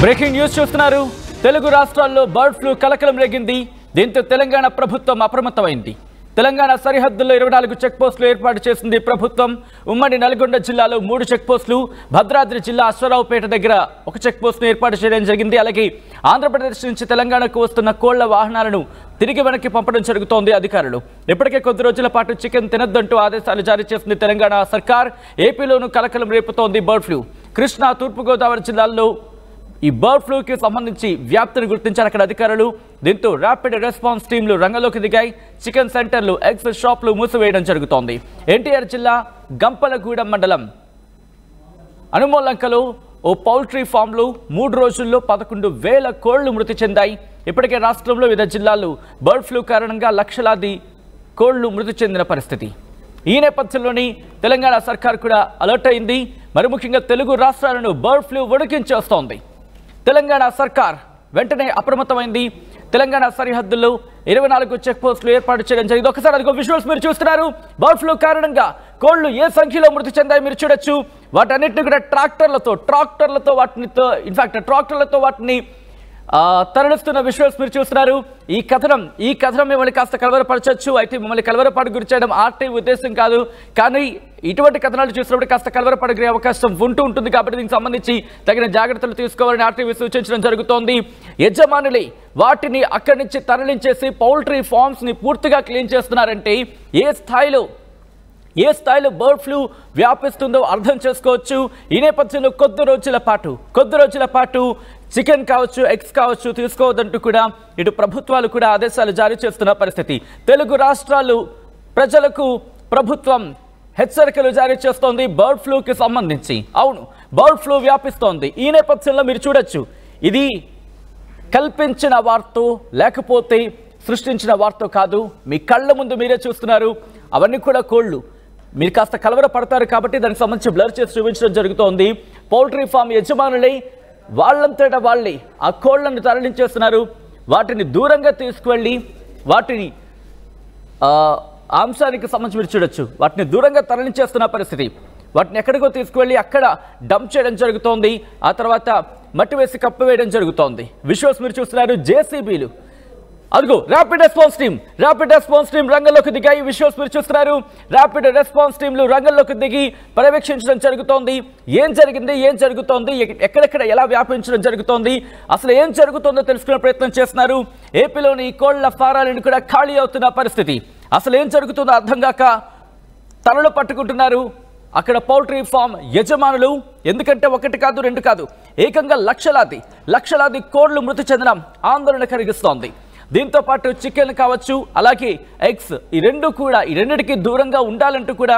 Breaking news చూస్తున్నారు. తెలుగు రాష్ట్రాల్లో bird flu కలకలం రేగింది. దీంతో తెలంగాణ ప్రభుత్వం అప్రమత్తమైంది. తెలంగాణ సరిహద్దుల్లో 24 చెక్ పోస్టులు ఏర్పాటు చేసింది ప్రభుత్వం. ఉమ్మడి నల్గొండ జిల్లాలో 3 చెక్ పోస్టులు, భద్రాద్రి జిల్లా అశ్వరావుపేట దగ్గర 1 చెక్ పోస్టును ఏర్పాటు చేయడం జరిగింది. అలాగే ఆంధ్రప్రదేశ్ నుంచి తెలంగాణకు వస్తున్న కోళ్ల వాహనాలను తిరిగి వెనక్కి పంపడం జరుగుతోంది. అధికారులు ఇప్పటికే కొద్ది రోజుల పాటు చికెన్ తినొద్దంటూ ఆదేశాలు జారీ చేసింది తెలంగాణ సర్కార్. ఏపీలోనూ కలకలం రేపుతోంది బర్డ్ ఫ్లూ. కృష్ణా, తూర్పుగోదావరి జిల్లాల్లో ఈ బర్డ్ ఫ్లూకి సంబంధించి వ్యాప్తిని గుర్తించారు అక్కడ అధికారులు. దీంతో ర్యాపిడ్ రెస్పాన్స్ టీంలు రంగంలోకి దిగాయి. చికెన్ సెంటర్లు, ఎగ్స్ షాపులు మూసివేయడం జరుగుతోంది. ఎన్టీఆర్ జిల్లా గంపలగూడెం మండలం అనుమోలంకలో ఓ పౌల్ట్రీ ఫామ్లో 3 రోజుల్లో 11,000 కోళ్లు మృతి చెందాయి. ఇప్పటికే రాష్ట్రంలో వివిధ జిల్లాల్లో బర్డ్ ఫ్లూ కారణంగా లక్షలాది కోళ్లు మృతి చెందిన పరిస్థితి. ఈ నేపథ్యంలోని తెలంగాణ సర్కార్ కూడా అలర్ట్ అయింది. మరి ముఖ్యంగా తెలుగు రాష్ట్రాలను బర్డ్ ఫ్లూ వణికించేస్తోంది. తెలంగాణ సర్కార్ వెంటనే అప్రమత్తమైంది. తెలంగాణ సరిహద్దుల్లో 24 చెక్ పోస్టులు ఏర్పాటు చేయడం జరిగింది. ఒకసారి అదిగో విజువల్స్ మీరు చూస్తున్నారు. బర్డ్ ఫ్లూ కారణంగా కోళ్లు ఏ సంఖ్యలో మృతి చెందాయి మీరు చూడొచ్చు. వాటన్నిటిని కూడా ట్రాక్టర్లతో వాటిని తరలిస్తున్న విజువల్స్ మీరు చూస్తున్నారు. ఈ కథనం మిమ్మల్ని కాస్త కలవరపరచచ్చు. అయితే మిమ్మల్ని కలవరపాటు గురి చేయడం ఆర్టీ ఉద్దేశం కాదు. కానీ ఇటువంటి కథనాలు చూసినప్పుడు కాస్త కలవరపడే అవకాశం ఉంటుంది. కాబట్టి దీనికి సంబంధించి తగిన జాగ్రత్తలు తీసుకోవాలని ఆర్టీవీ సూచించడం జరుగుతోంది. యజమానులే వాటిని అక్కడి నుంచి తరలించేసి పౌల్ట్రీ ఫార్మ్స్ ని పూర్తిగా క్లీన్ చేస్తున్నారంటే ఏ స్థాయిలో బర్డ్ ఫ్లూ వ్యాపిస్తుందో అర్థం చేసుకోవచ్చు. ఈ నేపథ్యంలో కొద్ది రోజుల పాటు చికెన్ కావచ్చు, ఎగ్స్ కావచ్చు తీసుకోవద్దంటూ కూడా ఇటు ప్రభుత్వాలు కూడా ఆదేశాలు జారీ చేస్తున్న పరిస్థితి. తెలుగు రాష్ట్రాలు ప్రజలకు ప్రభుత్వం హెచ్చరికలు జారీ చేస్తోంది బర్డ్ ఫ్లూకి సంబంధించి. అవును, బర్డ్ ఫ్లూ వ్యాపిస్తోంది. ఈ నేపథ్యంలో మీరు చూడొచ్చు, ఇది కల్పించిన వార్తో లేకపోతే సృష్టించిన వార్తో కాదు. మీ కళ్ళ ముందు మీరే చూస్తున్నారు. అవన్నీ కూడా కోళ్లు. మీరు కాస్త కలవరపడతారు కాబట్టి దానికి సంబంధించి బ్లర్ చేసి చూపించడం జరుగుతోంది. పౌల్ట్రీ ఫామ్ యజమానులై వాళ్ళంతటా వాళ్ళే ఆ కోళ్లను తరలించేస్తున్నారు. వాటిని దూరంగా తీసుకువెళ్ళి వాటిని అంశానికి సంబంధించి మీరు చూడొచ్చు, వాటిని దూరంగా తరలించేస్తున్న పరిస్థితి. వాటిని ఎక్కడికో తీసుకువెళ్ళి అక్కడ డంప్ చేయడం జరుగుతోంది. ఆ తర్వాత మట్టి వేసి కప్పివేయడం జరుగుతోంది. విజువల్స్ మీరు చూస్తున్నారు. జేసీబీలు, అదిగో ర్యాపిడ్ రెస్పాన్స్ టీం రంగంలోకి దిగాయి. విజువల్స్ మీరు చూస్తున్నారు. ర్యాపిడ్ రెస్పాన్స్ టీంలు రంగంలోకి దిగి పర్యవేక్షించడం జరుగుతోంది. ఏం జరుగుతోంది, ఎక్కడెక్కడ ఎలా వ్యాపించడం జరుగుతోంది, అసలు ఏం జరుగుతుందో తెలుసుకునే ప్రయత్నం చేస్తున్నారు. ఏపీలోని కోళ్ల ఫారాలను కూడా ఖాళీ అవుతున్న పరిస్థితి. అసలు ఏం జరుగుతుందో అర్థం కాక తలలు పట్టుకుంటున్నారు అక్కడ పౌల్ట్రీ ఫామ్ యజమానులు. ఎందుకంటే 1 కాదు 2 కాదు, ఏకంగా లక్షలాది కోళ్లు మృతి చెందడం ఆందోళన కలిగిస్తోంది. దీంతో పాటు చికెన్ కావచ్చు, అలాగే ఎగ్స్, ఈ రెండింటికి దూరంగా ఉండాలంటూ కూడా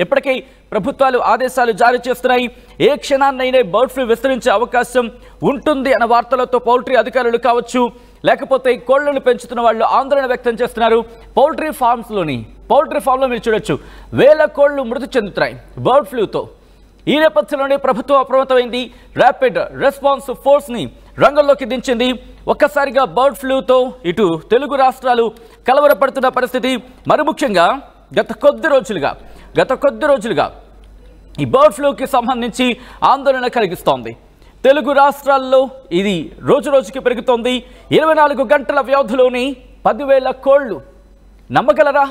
ఇప్పటికే ప్రభుత్వాలు ఆదేశాలు జారీ చేస్తున్నాయి. ఏ క్షణాన్నైనా బర్డ్ ఫ్లూ విస్తరించే అవకాశం ఉంటుంది అన్న వార్తలతో పౌల్ట్రీ అధికారులు కావచ్చు, లేకపోతే కోళ్లను పెంచుతున్న వాళ్ళు ఆందోళన వ్యక్తం చేస్తున్నారు. పౌల్ట్రీ ఫామ్లో మీరు చూడొచ్చు, 1000 కోళ్లు మృతి చెందుతున్నాయి బర్డ్ ఫ్లూతో. ఈ నేపథ్యంలోనే ప్రభుత్వం అప్రమత్తమైంది. ర్యాపిడ్ రెస్పాన్స్ ఫోర్స్ని రంగంలోకి దించింది. ఒక్కసారిగా బర్డ్ ఫ్లూతో ఇటు తెలుగు రాష్ట్రాలు కలవరపడుతున్న పరిస్థితి. మరి ముఖ్యంగా గత కొద్ది రోజులుగా ఈ బర్డ్ ఫ్లూకి సంబంధించి ఆందోళన కలిగిస్తోంది. తెలుగు రాష్ట్రాల్లో ఇది రోజుకి పెరుగుతోంది. 24 గంటల వ్యవధిలోని 10,000 కోళ్లు. నమ్మగలరా?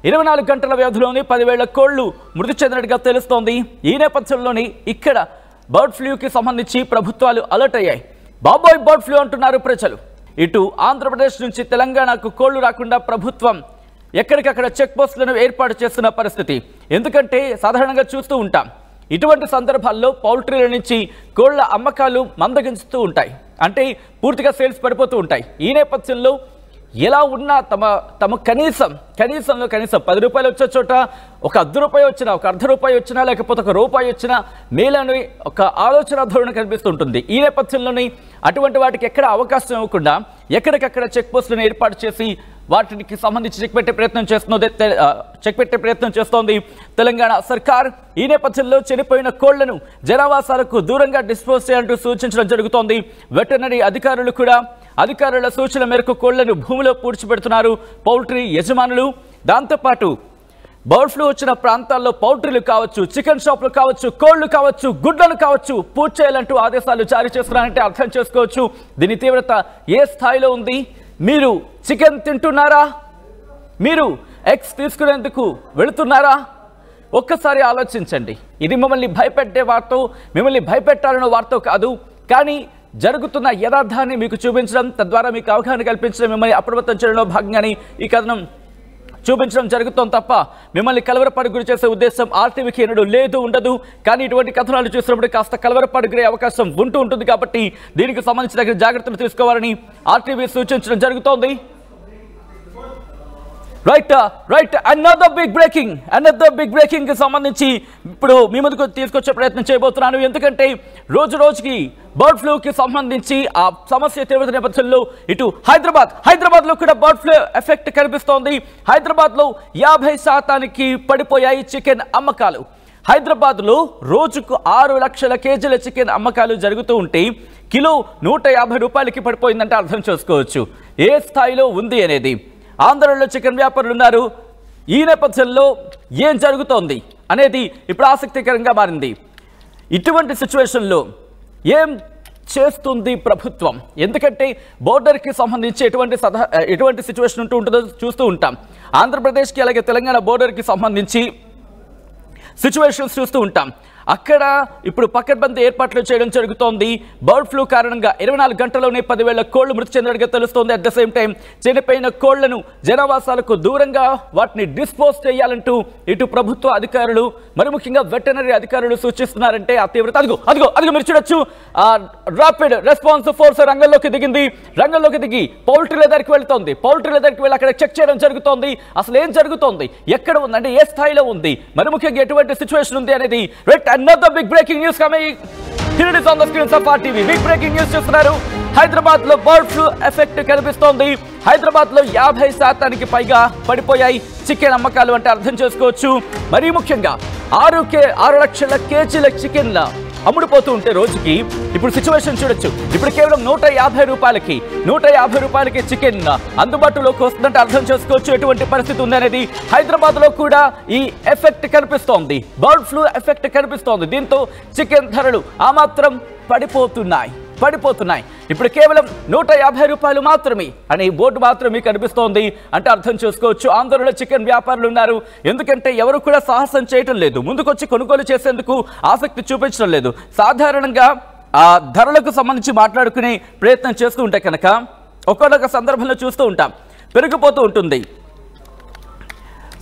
24 గంటల వ్యవధిలోని 10,000 కోళ్లు మృతి చెందినట్టుగా తెలుస్తోంది. ఈ నేపథ్యంలోని ఇక్కడ బర్డ్ ఫ్లూకి సంబంధించి ప్రభుత్వాలు అలర్ట్ అయ్యాయి. బాబోయ్ బర్డ్ ఫ్లూ అంటున్నారు ప్రజలు. ఇటు ఆంధ్రప్రదేశ్ నుంచి తెలంగాణకు కోళ్లు రాకుండా ప్రభుత్వం ఎక్కడికక్కడ చెక్ పోస్టులను ఏర్పాటు చేస్తున్న పరిస్థితి. ఎందుకంటే సాధారణంగా చూస్తూ ఉంటాం, ఇటువంటి సందర్భాల్లో పౌల్ట్రీల నుంచి కోళ్ల అమ్మకాలు మందగించుతూ ఉంటాయి. అంటే పూర్తిగా సేల్స్ పడిపోతూ ఉంటాయి. ఈ నేపథ్యంలో ఎలా ఉన్నా తమ కనీసం 10 రూపాయలు వచ్చే చోట ఒక ₹10 వచ్చినా, ఒక ₹0.50 వచ్చినా, లేకపోతే ఒక ₹1 వచ్చినా మేలని ఒక ఆలోచన ధోరణి కనిపిస్తుంటుంది. ఈ నేపథ్యంలోని అటువంటి వాటికి ఎక్కడ అవకాశం ఇవ్వకుండా ఎక్కడికక్కడ చెక్ పోస్టులను ఏర్పాటు చేసి వాటికి సంబంధించి చెక్ పెట్టే ప్రయత్నం చేస్తోంది తెలంగాణ సర్కార్. ఈ నేపథ్యంలో చనిపోయిన కోళ్లను జనావాసాలకు దూరంగా డిస్పోజ్ చేయాలంటూ సూచించడం జరుగుతోంది. వెటర్నరీ అధికారులు కూడా అధికారుల సూచన మేరకు కోళ్లను భూమిలో పూడ్చిపెడుతున్నారు పౌల్ట్రీ యజమానులు. దాంతోపాటు బర్డ్ ఫ్లూ వచ్చిన ప్రాంతాల్లో పౌల్ట్రీలు కావచ్చు, చికెన్ షాపులు కావచ్చు, కోళ్లు కావచ్చు, గుడ్లను కావచ్చు పూర్తి చేయాలంటూ ఆదేశాలు జారీ చేస్తున్నారంటే అర్థం చేసుకోవచ్చు దీని తీవ్రత ఏ స్థాయిలో ఉంది. మీరు చికెన్ తింటున్నారా? మీరు ఎగ్స్ తీసుకునేందుకు వెళుతున్నారా? ఒక్కసారి ఆలోచించండి. ఇది మిమ్మల్ని భయపెట్టే వార్త, మిమ్మల్ని భయపెట్టాలన్న వార్త కాదు, కానీ జరుగుతున్న యథార్థాన్ని మీకు చూపించడం, తద్వారా మీకు అవగాహన కల్పించడం, మిమ్మల్ని అప్రమత్తం చేయడంలో భాగంగానే ఈ కథనం చూపించడం జరుగుతోంది తప్ప మిమ్మల్ని కలవరపాటుకు గురి చేసే ఉద్దేశం ఆర్టీవీకి ఎన్నడూ లేదు, ఉండదు. కానీ ఇటువంటి కథనాలు చూసినప్పుడు కాస్త కలవరపాటుకు గురే అవకాశం ఉంటుంది కాబట్టి దీనికి సంబంధించిన జాగ్రత్తలు తీసుకోవాలని ఆర్టీవీ సూచించడం జరుగుతోంది. రైట్ అనదర్ బిగ్ బ్రేకింగ్ కి సంబంధించి ఇప్పుడు మీ ముందుకు తీసుకొచ్చే ప్రయత్నం చేయబోతున్నాను. ఎందుకంటే రోజు రోజుకి బర్డ్ ఫ్లూకి సంబంధించి ఆ సమస్య తీవ్రత నేపథ్యంలో ఇటు హైదరాబాద్ లో కూడా బర్డ్ ఫ్లూ ఎఫెక్ట్ కనిపిస్తోంది. హైదరాబాద్ లో 50% పడిపోయాయి చికెన్ అమ్మకాలు. హైదరాబాద్ లో రోజుకు 6 లక్షల కేజీల చికెన్ అమ్మకాలు జరుగుతూ ఉంటే కిలో 150 రూపాయలకి పడిపోయిందంటే అర్థం చేసుకోవచ్చు ఏ స్థాయిలో ఉంది అనేది. ఆంధ్రలో చికెన్ వ్యాపారులు ఉన్నారు. ఈ నేపథ్యంలో ఏం జరుగుతోంది అనేది ఇప్పుడు ఆసక్తికరంగా మారింది. ఇటువంటి సిచ్యువేషన్లో ఏం చేస్తుంది ప్రభుత్వం? ఎందుకంటే బోర్డర్కి సంబంధించి ఎటువంటి సిచ్యువేషన్ ఉంటుందో చూస్తూ ఉంటాం. ఆంధ్రప్రదేశ్కి అలాగే తెలంగాణ బోర్డర్కి సంబంధించి సిచ్యువేషన్స్ చూస్తూ ఉంటాం. అక్కడ ఇప్పుడు పకడ్బందీ ఏర్పాట్లు చేయడం జరుగుతోంది. బర్డ్ ఫ్లూ కారణంగా 24 గంటల్లోనే 10,000 కోళ్లు మృతి చెందినట్టుగా తెలుస్తోంది. అట్ ద సేమ్ టైం చనిపోయిన కోళ్లను జనావాసాలకు దూరంగా వాటిని డిస్పోజ్ చేయాలంటూ ఇటు ప్రభుత్వ అధికారులు, మరి ముఖ్యంగా వెటర్నరీ అధికారులు సూచిస్తున్నారంటే ఆ తీవ్రత అదిగో మీరు చూడొచ్చు. ర్యాపిడ్ రెస్పాన్స్ ఫోర్స్ రంగంలోకి దిగి పౌల్ట్రీల దగ్గరికి వెళ్తోంది. పౌల్ట్రీల దగ్గరికి వెళ్ళి అక్కడ చెక్ చేయడం జరుగుతోంది. అసలు ఏం జరుగుతోంది, ఎక్కడ ఉంది, అంటే ఏ స్థాయిలో ఉంది, మరి ముఖ్యంగా ఎటువంటి సిచ్యువేషన్ ఉంది అనేది. Another big breaking news coming. Here it is on the screens of RTV. Big breaking news చూస్తున్నారు. హైదరాబాద్ లో బర్డ్ ఫ్లూ ఎఫెక్ట్ కనిపిస్తోంది. హైదరాబాద్ లో 50% పైగా పడిపోయాయి చికెన్ అమ్మకాలు అంటే అర్థం చేసుకోవచ్చు. మరీ ముఖ్యంగా 6 లక్షల కేజీల చికెన్ అమ్ముడుపోతూ ఉంటే రోజుకి ఇప్పుడు సిచ్యువేషన్ చూడొచ్చు. ఇప్పుడు కేవలం 150 రూపాయలకి చికెన్ అందుబాటులోకి వస్తుందంటే అర్థం చేసుకోవచ్చు ఎటువంటి పరిస్థితి ఉందనేది. హైదరాబాద్ లో కూడా ఈ ఎఫెక్ట్ కనిపిస్తోంది, బర్డ్ ఫ్లూ ఎఫెక్ట్ కనిపిస్తోంది. దీంతో చికెన్ ధరలు ఆ మాత్రం పడిపోతున్నాయి. ఇప్పుడు కేవలం 150 రూపాయలు మాత్రమే అనే బోర్డు మాత్రమే కనిపిస్తోంది అంటే అర్థం చేసుకోవచ్చు. ఆంధ్రలో చికెన్ వ్యాపారులు ఉన్నారు. ఎందుకంటే ఎవరు కూడా సాహసం చేయటం లేదు, ముందుకొచ్చి కొనుగోలు చేసేందుకు ఆసక్తి చూపించడం లేదు. సాధారణంగా ఆ ధరలకు సంబంధించి మాట్లాడుకునే ప్రయత్నం చేస్తూ ఉంటే కనుక ఒక్కొక్క సందర్భంలో చూస్తూ ఉంటాం పెరిగిపోతూ ఉంటుంది.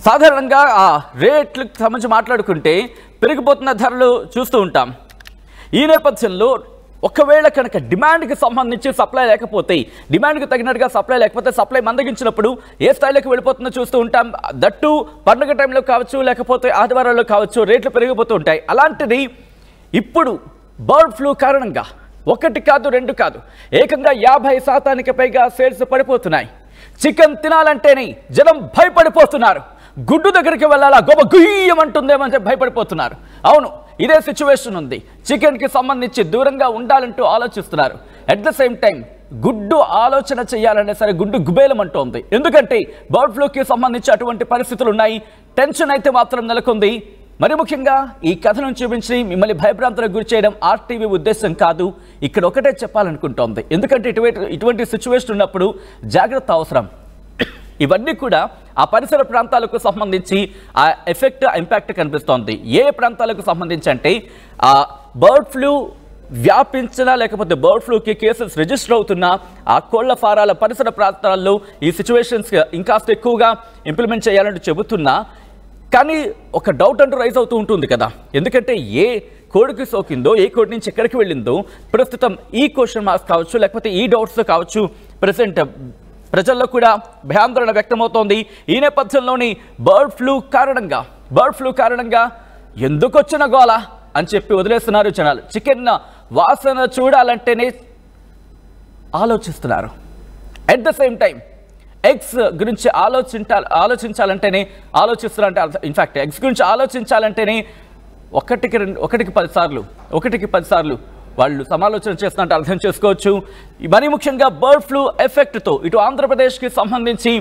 సాధారణంగా ఆ రేట్లకు సంబంధించి మాట్లాడుకుంటే పెరిగిపోతున్న ధరలు చూస్తూ ఉంటాం. ఈ నేపథ్యంలో ఒకవేళ కనుక డిమాండ్కి సంబంధించి సప్లై లేకపోతే, డిమాండ్కి తగినట్టుగా సప్లై లేకపోతే, సప్లై మందగించినప్పుడు ఏ స్థాయిలోకి వెళ్ళిపోతుందో చూస్తూ ఉంటాం. దట్టు పండుగ టైంలో కావచ్చు, లేకపోతే ఆదివారాల్లో కావచ్చు, రేట్లు పెరిగిపోతూ ఉంటాయి. అలాంటిది ఇప్పుడు బర్డ్ ఫ్లూ కారణంగా 1 కాదు 2 కాదు ఏకంగా 50% పైగా సేల్స్ పడిపోతున్నాయి. చికెన్ తినాలంటేనే జనం భయపడిపోతున్నారు. గుడ్డు దగ్గరికి వెళ్ళాలా గొప్ప గుయ్యమంటుందేమని భయపడిపోతున్నారు. అవును, ఇదే సిచ్యువేషన్ ఉంది. చికెన్కి సంబంధించి దూరంగా ఉండాలంటూ ఆలోచిస్తున్నారు. అట్ ద సేమ్ టైం గుడ్డు ఆలోచన చేయాలనే సరే గుడ్డు గుబేలమంటోంది. ఎందుకంటే బర్డ్ ఫ్లూకి సంబంధించి అటువంటి పరిస్థితులు ఉన్నాయి. టెన్షన్ అయితే మాత్రం నెలకొంది. మరి ముఖ్యంగా ఈ కథను చూపించి మిమ్మల్ని భయభ్రాంతులకు గురి చేయడం ఆర్టీవీ ఉద్దేశం కాదు. ఇక్కడ ఒకటే చెప్పాలనుకుంటోంది. ఎందుకంటే ఇటువంటి సిచ్యువేషన్ ఉన్నప్పుడు జాగ్రత్త అవసరం. ఇవన్నీ కూడా ఆ పరిసర ప్రాంతాలకు సంబంధించి ఆ ఎఫెక్ట్ ఇంపాక్ట్ కనిపిస్తోంది. ఏ ప్రాంతాలకు సంబంధించి అంటే ఆ బర్డ్ ఫ్లూ వ్యాపించినా లేకపోతే బర్డ్ ఫ్లూకి కేసెస్ రిజిస్టర్ అవుతున్న ఆ కోళ్ల ఫారాల పరిసర ప్రాంతాల్లో ఈ సిచ్యువేషన్స్ ఇంకాస్త ఎక్కువగా ఇంప్లిమెంట్ చేయాలంటూ చెబుతున్నా, కానీ ఒక డౌట్ అంటూ రైజ్ అవుతూ ఉంటుంది కదా. ఎందుకంటే ఏ కోడికి సోకిందో, ఏ కోడి నుంచి ఎక్కడికి వెళ్ళిందో ప్రస్తుతం ఈ క్వశ్చన్ మార్క్స్ కావచ్చు, లేకపోతే ఈ డౌట్స్ కావచ్చు ప్రెసెంట్ ప్రజల్లో కూడా భయాందోళన వ్యక్తమవుతోంది. ఈ నేపథ్యంలోని బర్డ్ ఫ్లూ కారణంగా ఎందుకు వచ్చిన గోల అని చెప్పి వదిలేస్తున్నారు జనాలు. చికెన్ వాసన చూడాలంటేనే ఆలోచిస్తున్నారు. At the same time eggs గురించి ఆలోచించాలంటేనే ఆలోచిస్తున్నారంటే ఇన్ఫ్యాక్ట్ ఎగ్స్ గురించి ఆలోచించాలంటేనే ఒకటికి 10 సార్లు వాళ్ళు సమాలోచన చేస్తున్నట్టు అర్థం చేసుకోవచ్చు. మరీ ముఖ్యంగా బర్డ్ ఫ్లూ ఎఫెక్ట్తో ఇటు ఆంధ్రప్రదేశ్కి సంబంధించి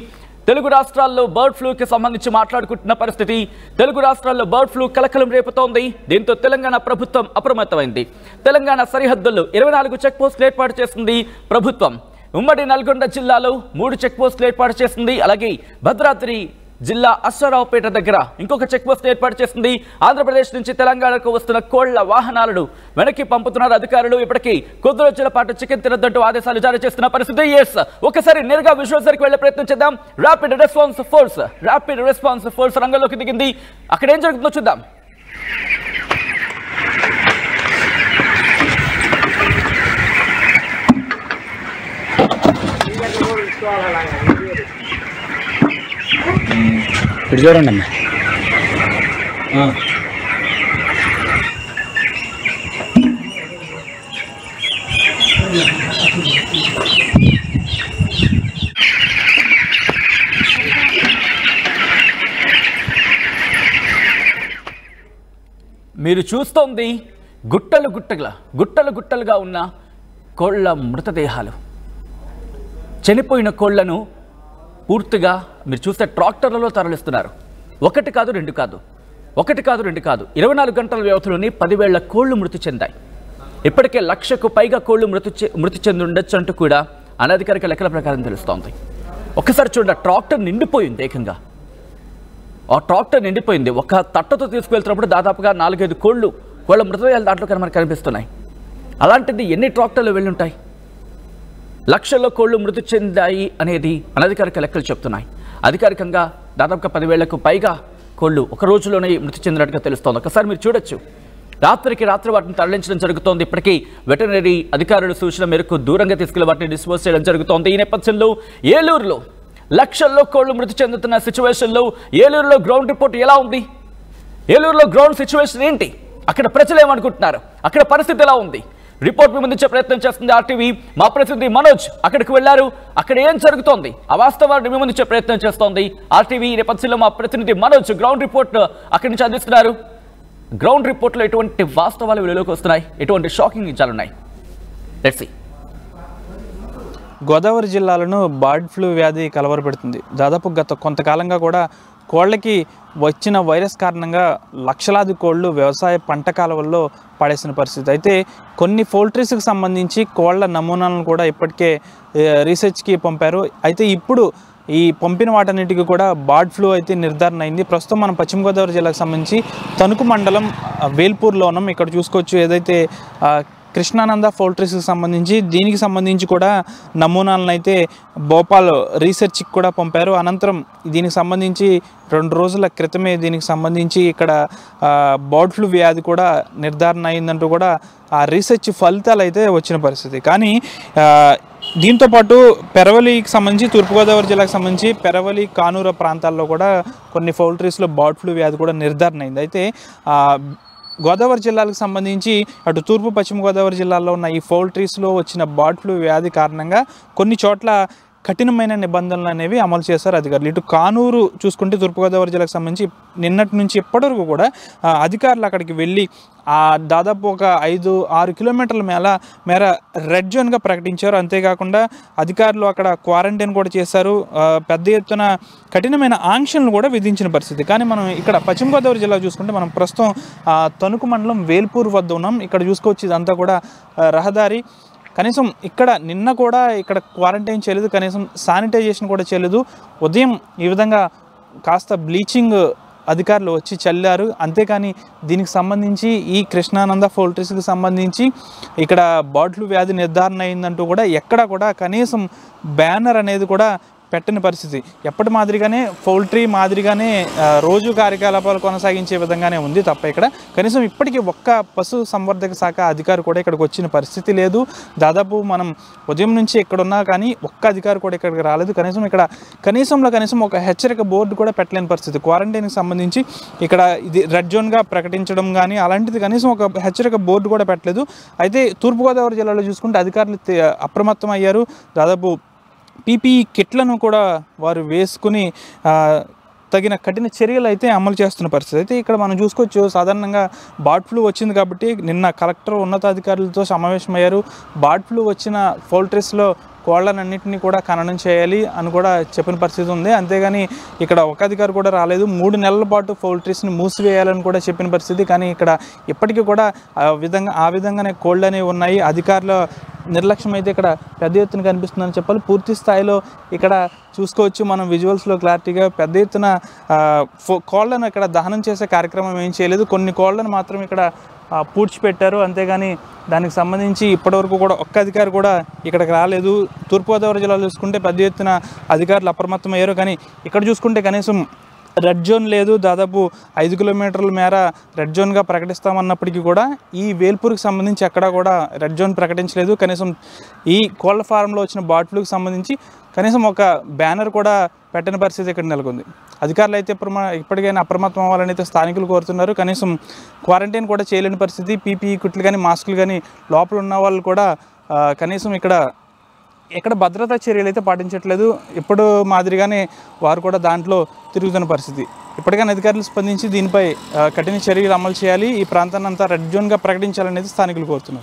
తెలుగు రాష్ట్రాల్లో బర్డ్ ఫ్లూకి సంబంధించి మాట్లాడుకుంటున్న పరిస్థితి. తెలుగు రాష్ట్రాల్లో బర్డ్ ఫ్లూ కలకలం రేపుతోంది. దీంతో తెలంగాణ ప్రభుత్వం అప్రమత్తమైంది. తెలంగాణ సరిహద్దుల్లో 24 చెక్ పోస్టులు ఏర్పాటు చేసింది ప్రభుత్వం. ఉమ్మడి నల్గొండ జిల్లాలో 3 చెక్ పోస్టులు ఏర్పాటు చేసింది. అలాగే భద్రాద్రి జిల్లా అశ్వరావుపేట దగ్గర ఇంకొక చెక్ పోస్ట్ ఏర్పాటు చేసింది. ఆంధ్రప్రదేశ్ నుంచి తెలంగాణకు వస్తున్న కోళ్ల వాహనాలను వెనక్కి పంపుతున్నారు అధికారులు. ఇప్పటికీ కొద్ది రోజుల పాటు చికెన్ తినొద్దంటూ ఆదేశాలు జారీ చేస్తున్న పరిస్థితి. ఒకసారి నేరుగా విజువల్స్ దగ్గరికి వెళ్లే ప్రయత్నం చేద్దాం. ర్యాపిడ్ రెస్పాన్స్ ఫోర్స్ రంగంలోకి దిగింది. అక్కడ ఏం జరుగుతుందో చూద్దాం. ఇటు చూడండి అన్న. మీరు చూస్తోంది గుట్టలుగా ఉన్న కోళ్ల మృతదేహాలు. చనిపోయిన కోళ్లను పూర్తిగా మీరు చూస్తే ట్రాక్టర్లలో తరలిస్తున్నారు. ఒకటి కాదు రెండు కాదు 24 గంటల వ్యవధిలోనే 10,000 కోళ్లు మృతి చెందాయి. ఇప్పటికే 1,00,000కు పైగా కోళ్లు మృతి చెంది ఉండొచ్చు అంటూ కూడా అనధికారిక లెక్కల ప్రకారం తెలుస్తోంది. ఒక్కసారి చూడండి, ట్రాక్టర్ నిండిపోయింది. ఏకంగా ఆ ట్రాక్టర్ నిండిపోయింది. ఒక తట్టతో తీసుకువెళ్తున్నప్పుడు దాదాపుగా 4-5 కోళ్ల మృతదేహాలు దాంట్లో మనకు కనిపిస్తున్నాయి. అలాంటిది ఎన్ని ట్రాక్టర్లు వెళ్ళుంటాయి? 1,00,000 కోళ్లు మృతి చెందాయి అనేది అనధికారిక లెక్కలు చెప్తున్నాయి. అధికారికంగా దాదాపుగా 10,000కు పైగా కోళ్లు ఒక రోజులోనే మృతి చెందినట్టుగా తెలుస్తోంది. ఒకసారి మీరు చూడొచ్చు, రాత్రికి రాత్రి వాటిని తరలించడం జరుగుతోంది. ఇప్పటికీ వెటర్నరీ అధికారుల సూచన మేరకు దూరంగా తీసుకెళ్లి వాటిని డిస్పోజ్ చేయడం జరుగుతోంది. ఈ నేపథ్యంలో ఏలూరులో 1,00,000 కోళ్లు మృతి చెందుతున్న సిచ్యువేషన్లో ఏలూరులో గ్రౌండ్ రిపోర్ట్ ఎలా ఉంది? ఏలూరులో గ్రౌండ్ సిచ్యువేషన్ ఏంటి? అక్కడ ప్రజలు ఏమనుకుంటున్నారు? అక్కడ పరిస్థితి ఎలా ఉంది? రిపోర్ట్ మీ ముందుంచే ప్రయత్నం చేస్తుంది ఆర్టీవీ. మా ప్రతినిధి మనోజ్ అక్కడికి వెళ్లారు. అక్కడ ఏం జరుగుతోంది ఆ వాస్తవాన్ని మీ ముందుంచే ప్రయత్నం చేస్తోంది ఆర్టీవీ. ఈ నేపథ్యంలో మా ప్రతినిధి మనోజ్ గ్రౌండ్ రిపోర్ట్ అక్కడి నుంచి అందిస్తున్నారు. గ్రౌండ్ రిపోర్ట్లో ఎటువంటి వాస్తవాలు వెలుగులోకి వస్తున్నాయి? ఎటువంటి షాకింగ్ నిజాలున్నాయి? Let's see. గోదావరి జిల్లాలను బర్డ్ ఫ్లూ వ్యాధి కలవరపెడుతుంది. దాదాపు గత కొంతకాలంగా కూడా కోళ్ళకి వచ్చిన వైరస్ కారణంగా లక్షలాది కోళ్ళు వ్యవసాయ పంట కాలువల్లో పడేసిన పరిస్థితి. అయితే కొన్ని పౌల్ట్రీస్కి సంబంధించి కోళ్ళ నమూనాలను కూడా ఇప్పటికే రీసెర్చ్కి పంపారు. అయితే ఇప్పుడు ఈ పంపిన వాటన్నిటికీ కూడా బర్డ్ ఫ్లూ అయితే నిర్ధారణ అయింది. ప్రస్తుతం మనం పశ్చిమ గోదావరి జిల్లాకు సంబంధించి తణుకు మండలం వేల్పూర్లో ఉన్నాం. ఇక్కడ చూసుకోవచ్చు, ఏదైతే కృష్ణానంద పౌల్ట్రీస్కి సంబంధించి దీనికి సంబంధించి కూడా నమూనాలను అయితే భోపాల్ రీసెర్చ్కి కూడా పంపారు. అనంతరం దీనికి సంబంధించి 2 రోజుల క్రితమే దీనికి సంబంధించి ఇక్కడ బర్డ్ ఫ్లూ వ్యాధి కూడా నిర్ధారణ అయిందంటూ కూడా ఆ రీసెర్చ్ ఫలితాలు అయితే వచ్చిన పరిస్థితి. కానీ దీంతోపాటు పెరవలికి సంబంధించి తూర్పుగోదావరి జిల్లాకు సంబంధించి పెరవలి కానూరు ప్రాంతాల్లో కూడా కొన్ని పౌల్ట్రీస్లో బర్డ్ ఫ్లూ వ్యాధి కూడా నిర్ధారణ అయింది. అయితే గోదావరి జిల్లాలకు సంబంధించి అటు తూర్పు పశ్చిమ గోదావరి జిల్లాల్లో ఉన్న ఈ పౌల్ట్రీస్లో వచ్చిన బర్డ్ ఫ్లూ వ్యాధి కారణంగా కొన్ని చోట్ల కఠినమైన నిబంధనలు అనేవి అమలు చేశారు అధికారులు. ఇటు కానూరు చూసుకుంటే తూర్పుగోదావరి జిల్లాకు సంబంధించి నిన్నటి నుంచి ఇప్పటివరకు కూడా అధికారులు అక్కడికి వెళ్ళి దాదాపు ఒక 5-6 కిలోమీటర్ల మేర రెడ్ జోన్గా ప్రకటించారు. అంతేకాకుండా అధికారులు అక్కడ క్వారంటైన్ కూడా చేశారు. పెద్ద ఎత్తున కఠినమైన ఆంక్షలను కూడా విధించిన పరిస్థితి. కానీ మనం ఇక్కడ పశ్చిమ గోదావరి జిల్లా చూసుకుంటే మనం ప్రస్తుతం తణుకు మండలం వేల్పూర్ వద్ద ఉన్నాం. ఇక్కడ చూసుకోవచ్చు, ఇదంతా కూడా రహదారి. కనీసం ఇక్కడ నిన్న కూడా ఇక్కడ క్వారంటైన్ చేయలేదు, కనీసం శానిటైజేషన్ కూడా చేయలేదు. ఉదయం ఈ విధంగా కాస్త బ్లీచింగ్ అధికారులు వచ్చి చల్లారు. అంతేకాని దీనికి సంబంధించి ఈ కృష్ణానంద పౌల్ట్రీస్కి సంబంధించి ఇక్కడ బర్డ్ ఫ్లూ వ్యాధి నిర్ధారణ అయిందంటూ కూడా ఎక్కడ కూడా కనీసం బ్యానర్ అనేది కూడా పెట్టని పరిస్థితి. ఎప్పటి మాదిరిగానే పౌల్ట్రీ మాదిరిగానే రోజు కార్యకలాపాలు కొనసాగించే విధంగానే ఉంది తప్ప ఇక్కడ కనీసం ఇప్పటికీ ఒక్క పశు సంవర్ధక శాఖ అధికారి కూడా ఇక్కడికి వచ్చిన పరిస్థితి లేదు. దాదాపు మనం ఉదయం నుంచి ఇక్కడ ఉన్నా కానీ ఒక్క అధికారి కూడా ఇక్కడికి రాలేదు. కనీసం ఒక హెచ్చరిక బోర్డు కూడా పెట్టలేని పరిస్థితి. క్వారంటైన్కి సంబంధించి ఇక్కడ ఇది రెడ్ జోన్గా ప్రకటించడం కానీ అలాంటిది కనీసం ఒక హెచ్చరిక బోర్డు కూడా పెట్టలేదు. అయితే తూర్పుగోదావరి జిల్లాలో చూసుకుంటే అధికారులు అప్రమత్తం అయ్యారు. దాదాపు పీపీఈ కిట్లను కూడా వారు వేసుకుని తగిన కఠిన చర్యలు అయితే అమలు చేస్తున్న పరిస్థితి. అయితే ఇక్కడ మనం చూసుకోవచ్చు, సాధారణంగా బర్డ్ ఫ్లూ వచ్చింది కాబట్టి నిన్న కలెక్టర్ ఉన్నతాధికారులతో సమావేశమయ్యారు. బర్డ్ ఫ్లూ వచ్చిన పౌల్ట్రీస్లో కోళ్లన్నింటినీ కూడా ఖననం చేయాలి అని కూడా చెప్పిన పరిస్థితి ఉంది. అంతేగాని ఇక్కడ ఒక అధికారి కూడా రాలేదు. 3 నెలల పాటు పౌల్ట్రీస్ని మూసివేయాలని కూడా చెప్పిన పరిస్థితి. కానీ ఇక్కడ ఇప్పటికీ కూడా ఆ విధంగానే కోళ్ళు అనేవి ఉన్నాయి. అధికారుల నిర్లక్ష్యం అయితే ఇక్కడ పెద్ద ఎత్తున కనిపిస్తుందని చెప్పాలి. పూర్తి స్థాయిలో ఇక్కడ చూసుకోవచ్చు మనం విజువల్స్లో క్లారిటీగా పెద్ద ఎత్తున కోళ్లను ఇక్కడ దహనం చేసే కార్యక్రమం ఏం చేయలేదు. కొన్ని కోళ్లను మాత్రం ఇక్కడ పూడ్చిపెట్టారు. అంతేగాని దానికి సంబంధించి ఇప్పటివరకు కూడా ఒక్క అధికారి కూడా ఇక్కడికి రాలేదు. తూర్పుగోదావరి జిల్లాలో చూసుకుంటే పెద్ద ఎత్తున అధికారులు అప్రమత్తమయ్యారు. కానీ ఇక్కడ చూసుకుంటే కనీసం రెడ్ జోన్ లేదు. దాదాపు 5 కిలోమీటర్ల మేర రెడ్ జోన్గా ప్రకటిస్తామన్నప్పటికీ కూడా ఈ వేల్పూర్కి సంబంధించి ఎక్కడా కూడా రెడ్ జోన్ ప్రకటించలేదు. కనీసం ఈ కోళ్ల ఫారంలో వచ్చిన బర్డ్ ఫ్లూకి సంబంధించి కనీసం ఒక బ్యానర్ కూడా పెట్టిన పరిస్థితి ఇక్కడ నెలకొంది. అధికారులు అయితే ఇప్పటికైనా అప్రమత్తం అవ్వాలని అయితే స్థానికులు కోరుతున్నారు. కనీసం క్వారంటైన్ కూడా చేయలేని పరిస్థితి. పీపీఈ కిట్లు కానీ మాస్కులు కానీ లోపల ఉన్న వాళ్ళు కూడా కనీసం ఇక్కడ భద్రతా చర్యలు అయితే పాటించట్లేదు. ఇప్పుడు మాదిరిగానే వారు కూడా దాంట్లో తిరుగుతున్న పరిస్థితి. ఇప్పటికైనా అధికారులు స్పందించి దీనిపై కఠిన చర్యలు అమలు చేయాలి. ఈ ప్రాంతాన్ని అంతా రెడ్ జోన్గా ప్రకటించాలనేది స్థానికులు కోరుతున్నారు.